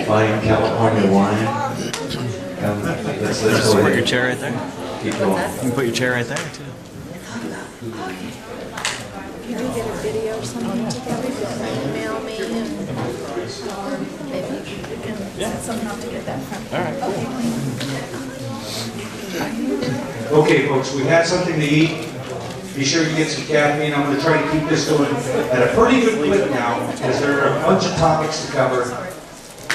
Fine California wine. Let's go Put ahead. your chair right there. Keep going. You can put your chair right there too. You do get a video or something together, email me and maybe we can set something up to get that from. All right. Okay, folks, we've had something to eat. Be sure you get some caffeine. I'm going to try to keep this going at a pretty good clip now, because there are a bunch of topics to cover.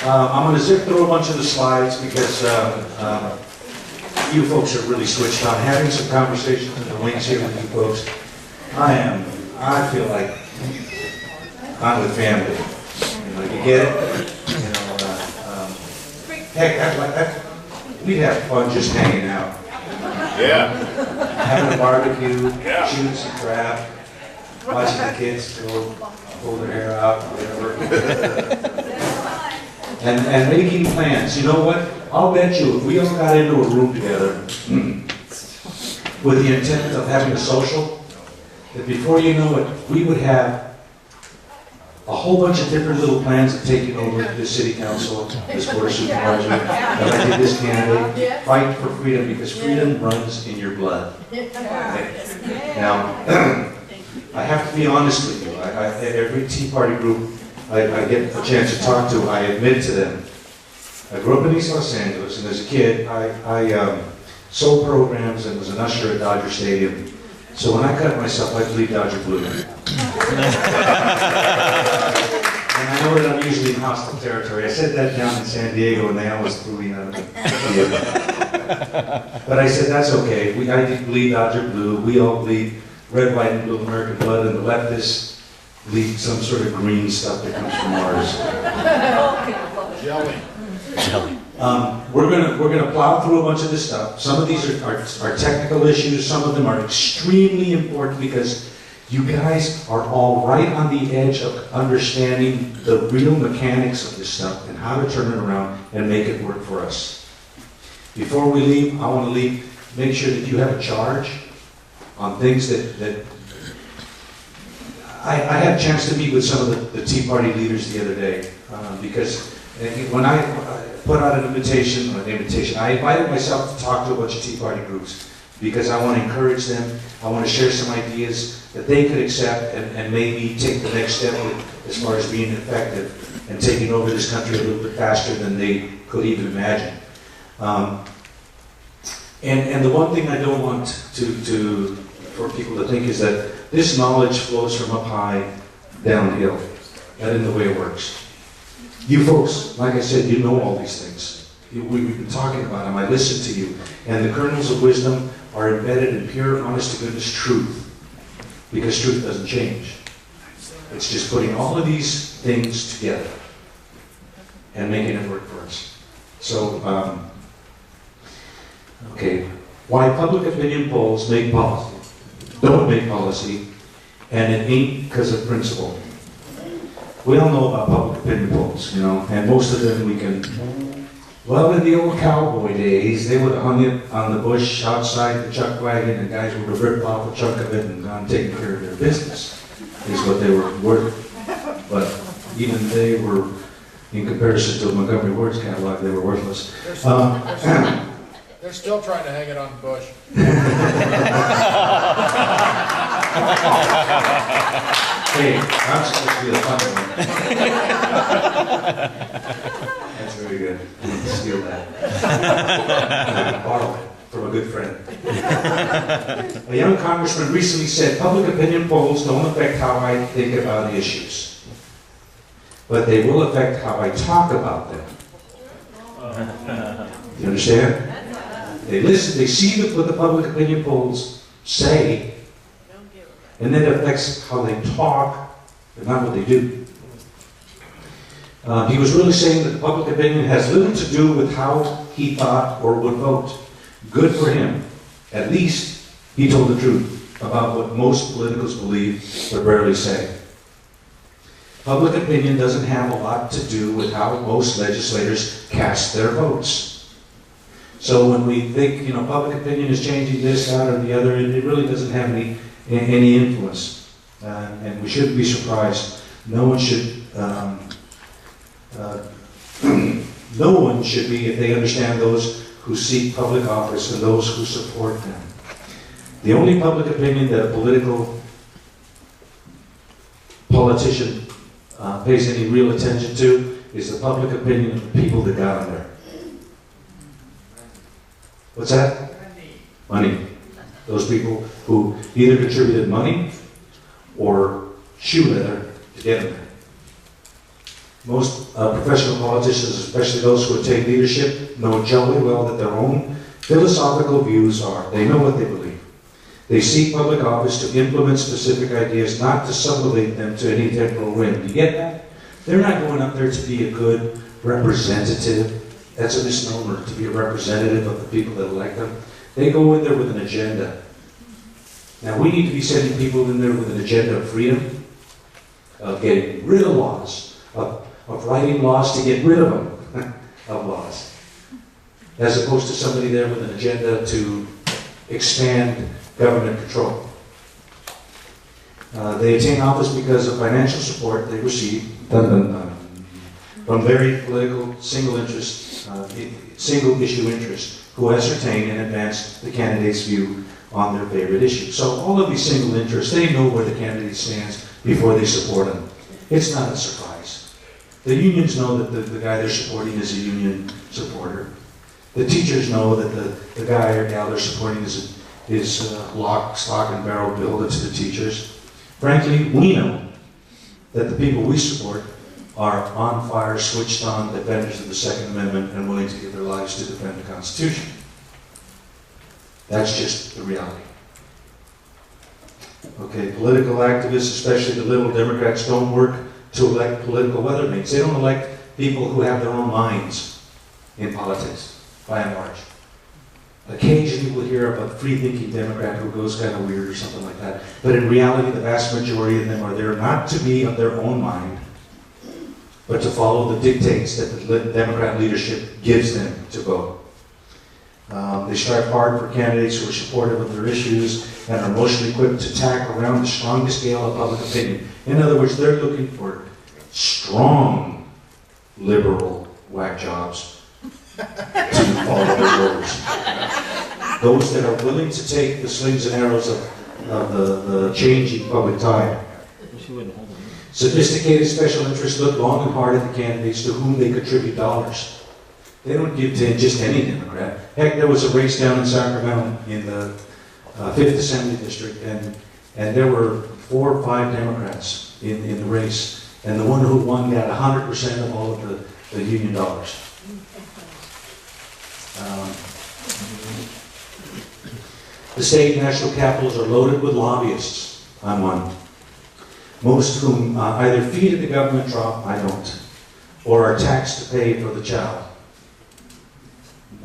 I'm going to zip through a bunch of the slides because you folks are really switched on. Having some conversations in the wings here with you folks, I feel like I'm with family. You know, you get it? You know, heck, we'd have fun just hanging out. Yeah. Having a barbecue, shooting some crap, watching the kids go pull their hair out, whatever. and making plans. You know what? I'll bet you if we all got into a room together with the intent of having a social, that before you know it, we would have a whole bunch of different little plans of taking over the city council, this board of supervisors, electing this candidate, fight for freedom, because freedom runs in your blood. Okay? Now, I have to be honest with you. Every Tea Party group I get a chance to talk to, I admit to them. I grew up in East Los Angeles, and as a kid, I sold programs and was an usher at Dodger Stadium. So when I cut myself, I bleed Dodger blue. And I know that I'm usually in hostile territory. I said that down in San Diego, and they almost threw me out of the theater. But I said, that's okay. I did bleed Dodger blue. We all bleed red, white, and blue American blood, and the leftists bleed some sort of green stuff that comes from Mars. Jelly. Jelly. We're gonna plow through a bunch of this stuff. Some of these are technical issues. Some of them are extremely important because you guys are all right on the edge of understanding the real mechanics of this stuff and how to turn it around and make it work for us. Before we leave, I want to make sure that you have a charge on things that I had a chance to meet with some of the Tea Party leaders the other day because when I put out an invitation, I invited myself to talk to a bunch of Tea Party groups because I want to encourage them. I want to share some ideas that they could accept and maybe take the next step as far as being effective and taking over this country a little bit faster than they could even imagine. And the one thing I don't want for people to think is that this knowledge flows from up high downhill. That isn't the way it works. You folks, like I said, you know all these things. We've been talking about them. I listen to you. And the kernels of wisdom are embedded in pure, honest-to-goodness truth. Because truth doesn't change. It's just putting all of these things together and making it work for us. So, okay. Why public opinion polls make policy, don't make policy, and it ain't because of principle. We all know about public opinion polls, you know, and most of them we can, well, in the old cowboy days, they would have hung it on the bush outside the chuck wagon, and guys would have ripped off a chunk of it and gone taking care of their business, is what they were worth. But even they were, in comparison to Montgomery Ward's catalog, they were worthless. They're still trying to hang it on the bush. Hey, I'm supposed to be the fun one. That's very good. I'm going to steal that. Borrow it from a good friend. A young congressman recently said, public opinion polls don't affect how I think about issues, but they will affect how I talk about them. You understand? They listen, they see what the public opinion polls say, and then it affects how they talk, but not what they do. He was really saying that the public opinion has little to do with how he thought or would vote. Good for him. At least he told the truth about what most politicals believe but rarely say. Public opinion doesn't have a lot to do with how most legislators cast their votes. So when we think, you know, public opinion is changing this, that, or the other, it really doesn't have any influence. And we shouldn't be surprised No one should, no one should be, if they understand those who seek public office and those who support them. The only public opinion that a politician pays any real attention to is the public opinion of the people that got him there. What's that? Money. Those people who either contributed money or shoe leather to get him there. Most professional politicians, especially those who take leadership, know jolly well that their own philosophical views are. They know what they believe. They seek public office to implement specific ideas, not to sublimate them to any temporal whim. Do you get that? They're not going up there to be a good representative. That's a misnomer, to be a representative of the people that elect them. They go in there with an agenda. Now, we need to be sending people in there with an agenda of freedom, of getting rid of laws, of writing laws to get rid of them, of laws, as opposed to somebody there with an agenda to expand government control. They attain office because of financial support they receive from very political single issue interests who ascertain and advance the candidate's view on their favorite issue. So all of these single interests, they know where the candidate stands before they support him. It's not a surprise. The unions know that the guy they're supporting is a union supporter. The teachers know that the guy or gal they're supporting is lock, stock, and barrel built to the teachers. Frankly, we know that the people we support are on fire, switched on defenders of the Second Amendment and willing to give their lives to defend the Constitution. That's just the reality. Okay, political activists, especially the liberal Democrats, don't work to elect political weathermans. They don't elect people who have their own minds in politics, by and large. Occasionally we'll hear of a free-thinking Democrat who goes kind of weird or something like that. But in reality, the vast majority of them are there not to be of their own mind, but to follow the dictates that the Democrat leadership gives them to vote. They strive hard for candidates who are supportive of their issues and are mostly equipped to tack around the strongest scale of public opinion. In other words, they're looking for strong liberal whack jobs to follow their orders. Those that are willing to take the slings and arrows of the changing public tide. Sophisticated special interests look long and hard at the candidates to whom they contribute dollars. They don't give to just any Democrat. Heck, there was a race down in Sacramento in the 5th Assembly District, and there were 4 or 5 Democrats in the race, and the one who won got 100% of all of the union dollars. The state and national capitals are loaded with lobbyists. I'm one. Most of whom either feed at the government trough, I don't, or are taxed to pay for the child.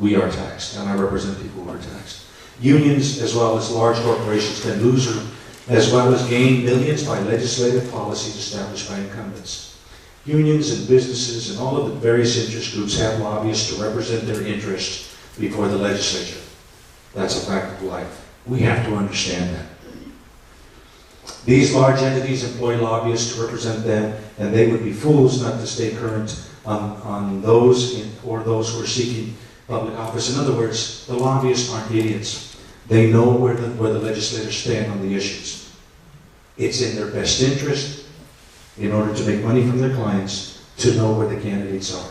We are taxed, and I represent people who are taxed. Unions, as well as large corporations, can lose as well as gain millions by legislative policies established by incumbents. Unions and businesses and all of the various interest groups have lobbyists to represent their interests before the legislature. That's a fact of life. We have to understand that. These large entities employ lobbyists to represent them, and they would be fools not to stay current on those or those who are seeking public office. In other words, the lobbyists aren't idiots. They know where the legislators stand on the issues. It's in their best interest, in order to make money from their clients, to know where the candidates are.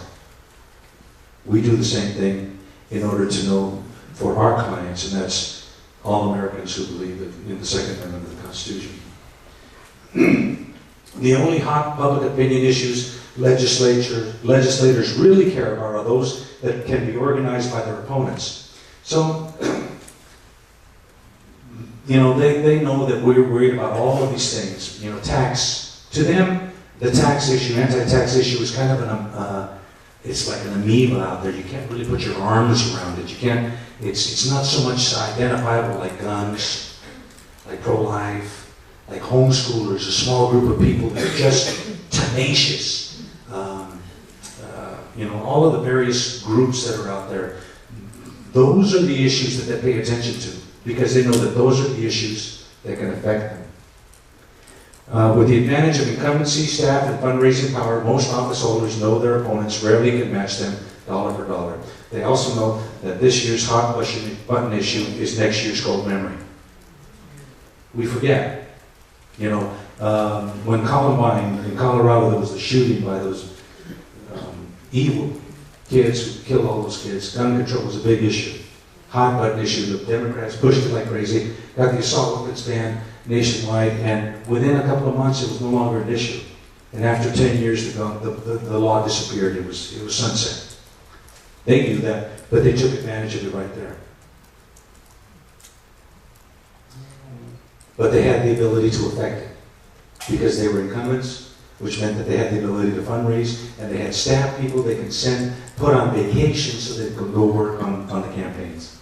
We do the same thing in order to know for our clients, and that's all Americans who believe in the Second Amendment of the Constitution. The only hot public opinion issues legislators really care about are those that can be organized by their opponents. So, they know that we're worried about all of these things. Tax. To them, the tax issue, anti-tax issue, is kind of it's like an amoeba out there. You can't really put your arms around it. You can't. It's not so much identifiable like guns, like pro-life, like homeschoolers, a small group of people that are just tenacious. All of the various groups that are out there, those are the issues that they pay attention to, because they know that those are the issues that can affect With the advantage of incumbency, staff, and fundraising power, most office holders know their opponents rarely can match them dollar for dollar. They also know that this year's hot button issue is next year's cold memory. We forget. You know, when Columbine in Colorado, there was the shooting by those evil kids who killed all those kids. Gun control was a big issue. Hot button issue. The Democrats pushed it like crazy, got the assault weapons ban nationwide, and within a couple of months it was no longer an issue. And after 10 years, the law disappeared. It was sunset. They knew that, but they took advantage of it right there. But they had the ability to affect it because they were incumbents, which meant that they had the ability to fundraise, and they had staff people they could put on vacation so they could go work on the campaigns.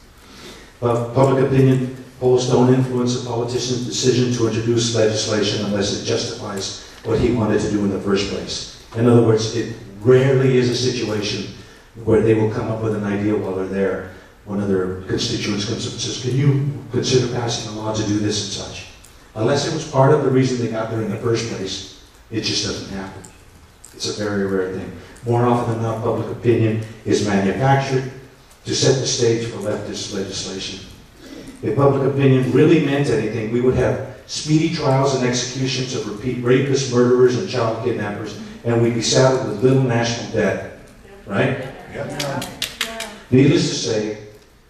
But public opinion polls don't influence a politician's decision to introduce legislation unless it justifies what he wanted to do in the first place. In other words, it rarely is a situation where they will come up with an idea while they're there. One of their constituents comes up and says, can you consider passing a law to do this and such? Unless it was part of the reason they got there in the first place, it just doesn't happen. It's a very rare thing. More often than not, public opinion is manufactured to set the stage for leftist legislation. If public opinion really meant anything, we would have speedy trials and executions of repeat rapists, murderers, and child kidnappers, and we'd be saddled with little national debt, right? Yep. Needless to say,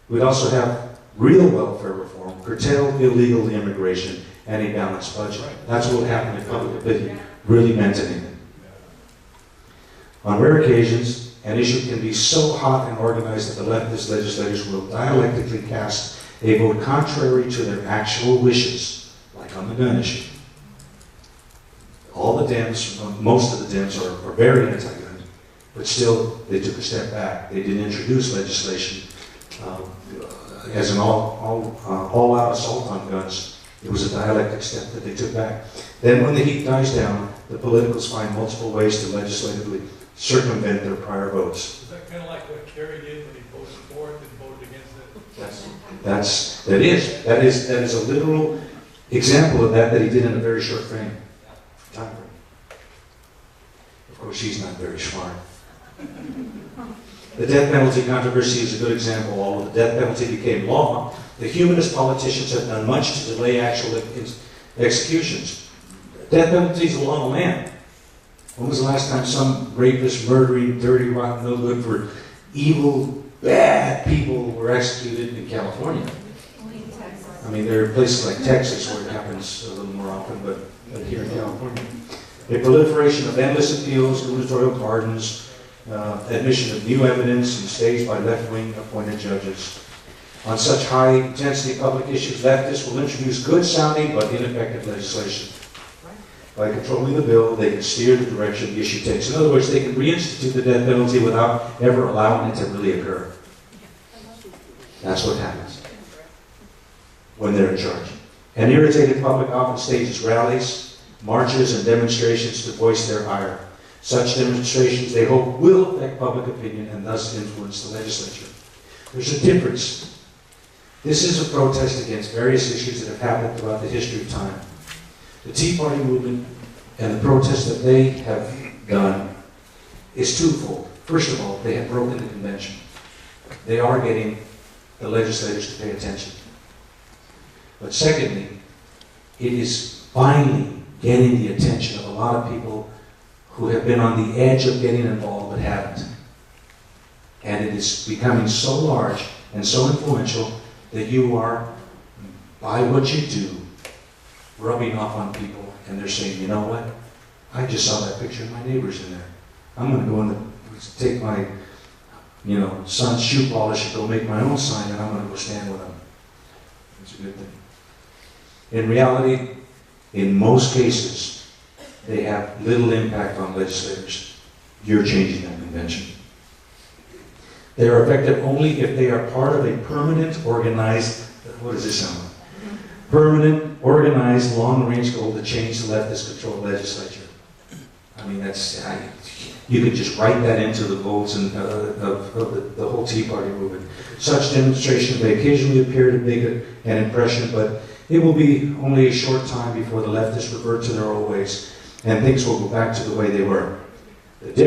we'd also have real welfare reform, curtail illegal immigration, and a balanced budget. That's what would happen if public opinion really meant anything. On rare occasions, an issue can be so hot and organized that the leftist legislators will dialectically cast a vote contrary to their actual wishes, like on the gun issue. All the Dems, most of the Dems are very anti-gun, but still they took a step back. They didn't introduce legislation as an all-out assault on guns. It was a dialectic step that they took back. Then when the heat dies down, the politicals find multiple ways to legislatively circumvent their prior votes. Is that kind of like what Kerry did when he voted for it and voted against it? That is a literal example of that he did in a very short time frame. Of course, she's not very smart. The death penalty controversy is a good example. Although the death penalty became law, the humanist politicians have done much to delay actual executions. Death penalty is a law of the land. When was the last time some rapist, murdering, dirty, rotten, no good for evil, bad people were executed in California? I mean, there are places like Texas where it happens a little more often, but here in California. A proliferation of endless appeals, gubernatorial pardons, admission of new evidence, and stays by left-wing appointed judges. On such high-intensity public issues, leftists will introduce good-sounding but ineffective legislation. By controlling the bill, they can steer the direction the issue takes. In other words, they can reinstitute the death penalty without ever allowing it to really occur. That's what happens when they're in charge. An irritated public often stages rallies, marches, and demonstrations to voice their ire. Such demonstrations, they hope, will affect public opinion and thus influence the legislature. There's a difference. This is a protest against various issues that have happened throughout the history of time. The Tea Party movement and the protest that they have done is twofold. First of all, they have broken the convention. They are getting the legislators to pay attention. But secondly, it is finally getting the attention of a lot of people who have been on the edge of getting involved but haven't. And it is becoming so large and so influential that you are, by what you do, rubbing off on people, and they're saying, you know what? I just saw that picture of my neighbors in there. I'm going to go in take my, son's shoe polish and go make my own sign, and I'm going to go stand with them. It's a good thing. In reality, in most cases, they have little impact on legislators. You're changing that convention. They are effective only if they are part of a permanent, organized, what does this sound like? Permanent, organized, long-range goal to change the leftist-controlled legislature. I mean, you could just write that into the goals of the whole Tea Party movement. Such demonstrations may occasionally appear to make an impression, but it will be only a short time before the leftists revert to their old ways and things will go back to the way they were. The